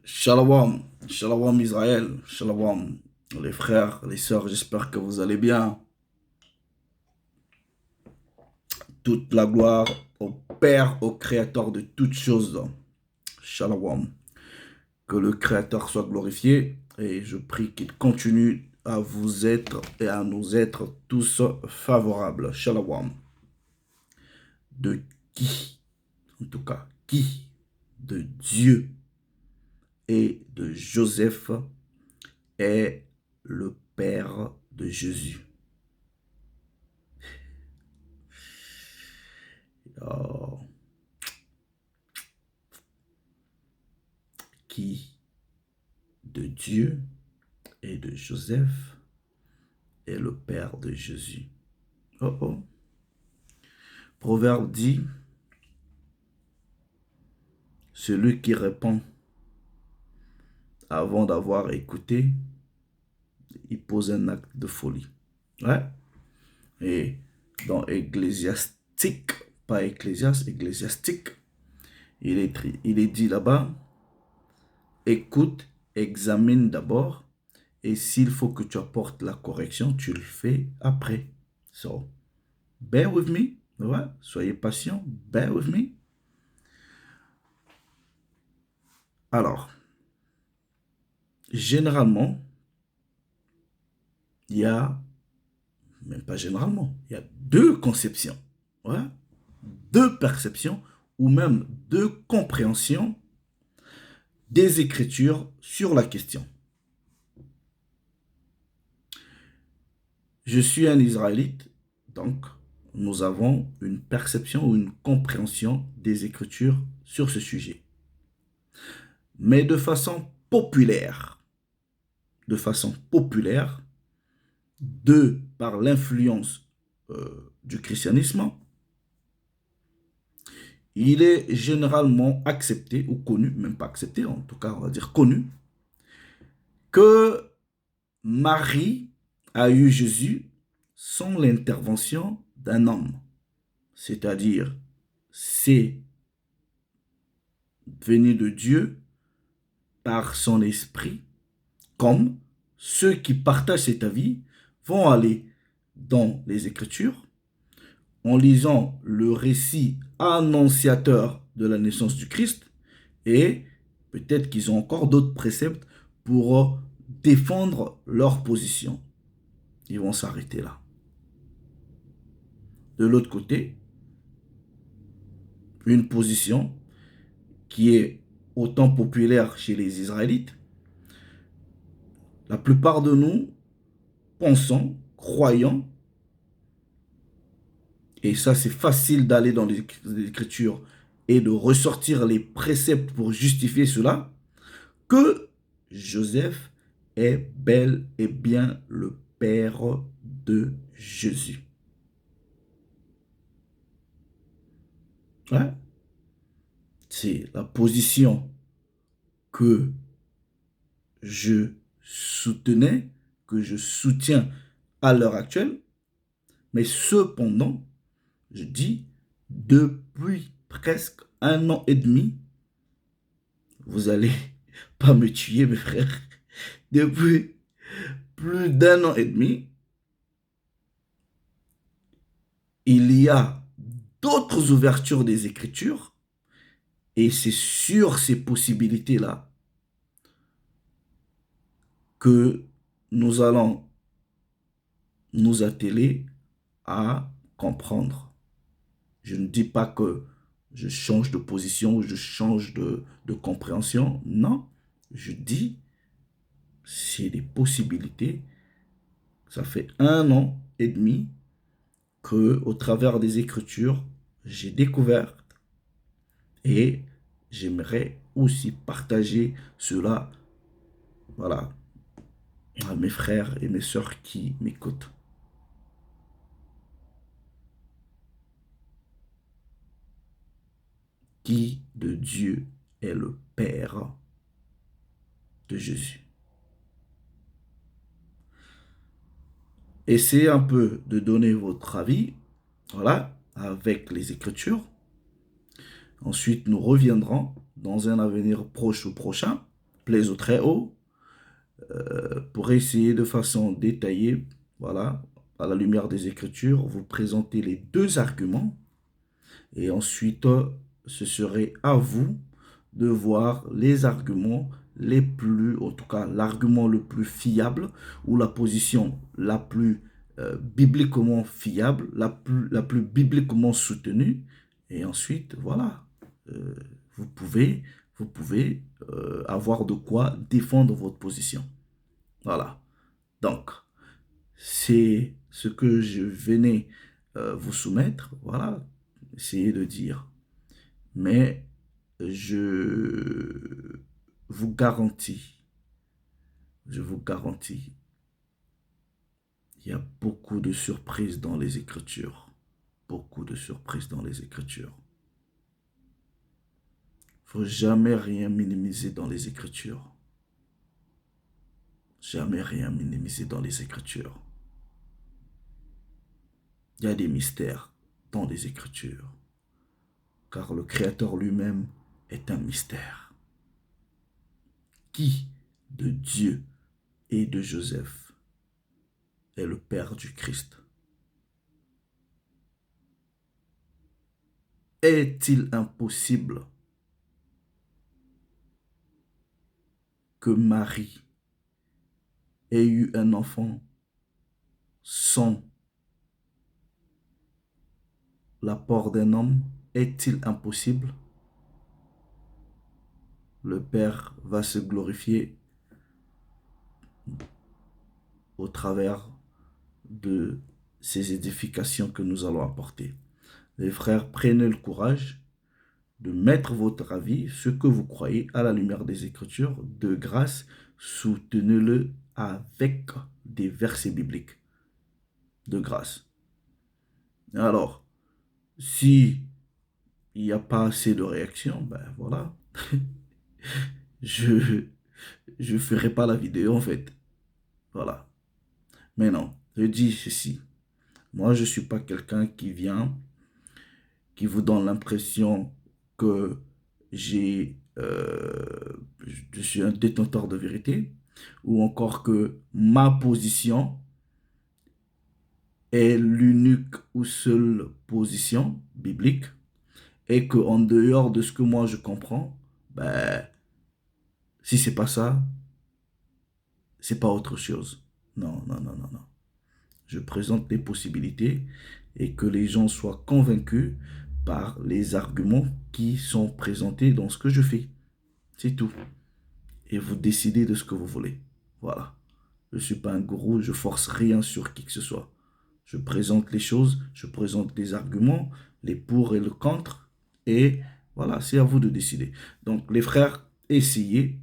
Shalom, shalom Israël, shalom les frères, les sœurs, j'espère que vous allez bien. Toute la gloire au Père, au Créateur de toutes choses. Shalom. Que le Créateur soit glorifié et je prie qu'il continue à vous être et à nous être tous favorables. Shalom. De qui, en tout cas, qui de Dieu et de Joseph est le Père de Jésus. Oh, qui de Dieu et de Joseph est le Père de Jésus. Oh oh. Proverbe dit, celui qui répond avant d'avoir écouté, il pose un acte de folie. Ouais. Et dans Ecclésiastique, pas Ecclésias, Ecclésiastique, il est dit là-bas, écoute, examine d'abord, et s'il faut que tu apportes la correction, tu le fais après. So, bear with me. Ouais, soyez patient. Bear with me. Alors, généralement, il y a, même pas généralement, il y a deux conceptions, ouais, deux perceptions ou même deux compréhensions des Écritures sur la question. Je suis un Israélite, donc nous avons une perception ou une compréhension des Écritures sur ce sujet. Mais de façon populaire, par l'influence du christianisme, il est généralement accepté ou connu, même pas accepté, en tout cas on va dire connu, que Marie a eu Jésus sans l'intervention d'un homme. C'est-à-dire, c'est venu de Dieu par son esprit, comme ceux qui partagent cet avis vont aller dans les Écritures en lisant le récit annonciateur de la naissance du Christ et peut-être qu'ils ont encore d'autres préceptes pour défendre leur position. Ils vont s'arrêter là. De l'autre côté, une position qui est autant populaire chez les Israélites, la plupart de nous pensons, croyons, et ça c'est facile d'aller dans les Écritures et de ressortir les préceptes pour justifier cela, que Joseph est bel et bien le père de Jésus. Ouais. C'est la position que je soutenais, que je soutiens à l'heure actuelle, mais cependant, je dis, depuis presque 1 an et demi, vous allez pas me tuer, mes frères, depuis plus d'1 an et demi, il y a d'autres ouvertures des Écritures, et c'est sur ces possibilités-là que nous allons nous atteler à comprendre. Je ne dis pas que je change de position ou je change de compréhension. Non, je dis c'est des possibilités. Ça fait 1 an et demi que, au travers des Écritures, j'ai découvert et j'aimerais aussi partager cela, voilà, à mes frères et mes sœurs qui m'écoutent. Qui de Dieu est le Père de Jésus? Essayez un peu de donner votre avis, voilà, avec les Écritures. Ensuite, nous reviendrons dans un avenir proche ou prochain plaise au Très-Haut, pour essayer de façon détaillée, voilà, à la lumière des Écritures, vous présenter les deux arguments et ensuite, ce serait à vous de voir les arguments les plus, en tout cas l'argument le plus fiable ou la position la plus bibliquement fiable, la plus bibliquement soutenue. Et ensuite, voilà, euh, vous pouvez, vous pouvez avoir de quoi défendre votre position. Voilà. Donc, c'est ce que je venais vous soumettre. Voilà. Essayez de dire. Mais je vous garantis, je vous garantis, il y a beaucoup de surprises dans les Écritures. Beaucoup de surprises dans les Écritures. Il ne faut jamais rien minimiser dans les Écritures. Jamais rien minimiser dans les Écritures. Il y a des mystères dans les Écritures. Car le Créateur lui-même est un mystère. Qui de Dieu et de Joseph est le Père du Christ? Est-il impossible que Marie ait eu un enfant sans l'apport d'un homme? Est-il impossible? Le Père va se glorifier au travers de ces édifications que nous allons apporter. Les frères, prenez le courage de mettre votre avis, ce que vous croyez, à la lumière des Écritures. De grâce, soutenez-le avec des versets bibliques. De grâce. Alors, si il n'y a pas assez de réactions, ben voilà. je ne ferai pas la vidéo en fait. Voilà. Mais non, je dis ceci. Moi, je ne suis pas quelqu'un qui vient, qui vous donne l'impression que je suis un détenteur de vérité, ou encore que ma position est l'unique ou seule position biblique, et que en dehors de ce que moi je comprends, ben, si c'est pas ça, c'est pas autre chose. Non, non, non, non, non. Je présente des possibilités et que les gens soient convaincus par les arguments qui sont présentés dans ce que je fais. C'est tout. Et vous décidez de ce que vous voulez. Voilà. Je ne suis pas un gourou, je force rien sur qui que ce soit. Je présente les choses, je présente les arguments, les pour et le contre. Et voilà, c'est à vous de décider. Donc les frères, essayez,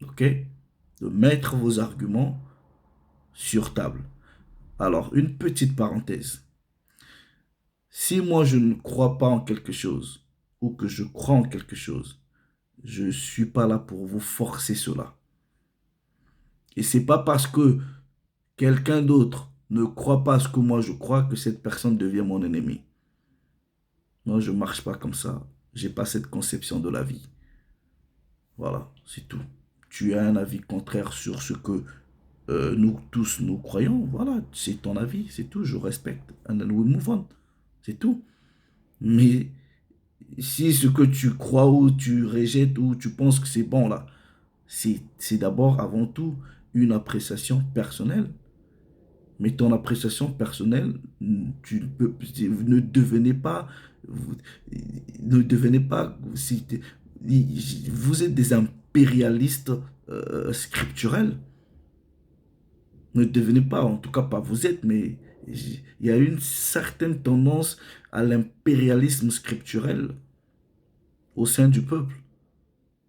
ok, de mettre vos arguments sur table. Alors, une petite parenthèse. Si moi je ne crois pas en quelque chose, ou que je crois en quelque chose, je ne suis pas là pour vous forcer cela. Et c'est pas parce que quelqu'un d'autre ne croit pas à ce que moi je crois que cette personne devient mon ennemi. Moi, je ne marche pas comme ça. Je n'ai pas cette conception de la vie. Voilà, c'est tout. Tu as un avis contraire sur ce que nous tous nous croyons. Voilà, c'est ton avis, c'est tout. Je respecte. And then we move on. C'est tout. Mais si ce que tu crois ou tu rejettes ou tu penses que c'est bon là, c'est d'abord avant tout une appréciation personnelle. Mais ton appréciation personnelle, ne devenez pas, vous, ne devenez pas, vous êtes des impérialistes scripturels. Ne devenez pas, en tout cas pas vous êtes, mais il y a une certaine tendance à l'impérialisme scripturel au sein du peuple.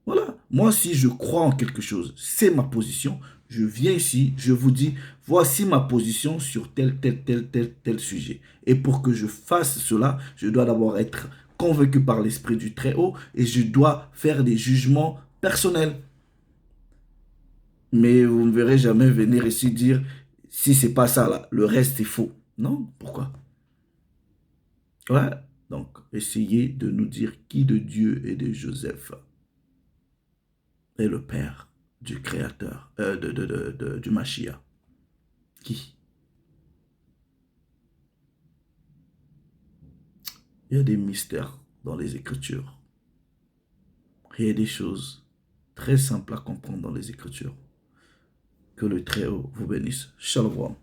Voilà. Moi, si je crois en quelque chose, c'est ma position. Je viens ici, je vous dis, voici ma position sur tel sujet. Et pour que je fasse cela, je dois d'abord être convaincu par l'Esprit du Très-Haut et je dois faire des jugements personnels. Mais vous ne verrez jamais venir ici dire, si c'est pas ça là, le reste est faux. Non, pourquoi? Ouais. Donc, essayez de nous dire qui de Dieu et de Joseph est le Père. du Créateur, du Mashiach? Qui? Il y a des mystères dans les Écritures. Il y a des choses très simples à comprendre dans les Écritures. Que le Très-Haut vous bénisse. Shalom.